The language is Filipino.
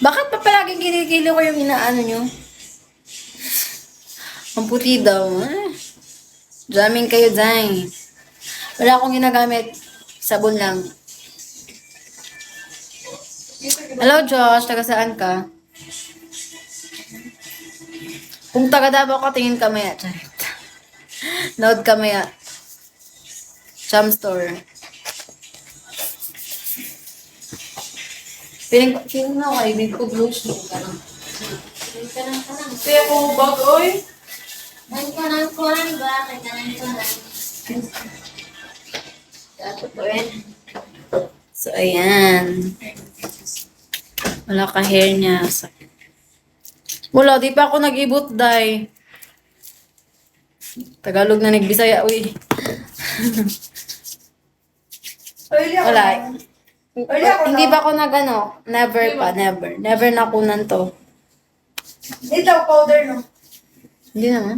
Bakit pa palaging kinikilo ko yung inaano nyo? Ang puti daw. Jamming kayo, dyan. Wala akong ginagamit. Sabon lang. Hello, Josh. Taga saan ka? Kung taga Davao ka, tingin ka maya. Nood ka maya. Cham store. Feeling mo kayo, may pag-lotion ka lang. Kaya ko bag, oy. Kuran ba? Kuran. So, ayan. Wala ka hair niya. Wala, di pa ako nag-ibot, day. Tagalog na nagbisaya, uy. Early ako Wala. na. Early ako Hindi na. ba ako nag-ano? Never pa, never. Never nakunan to. Ito, powder, no? Hindi naman.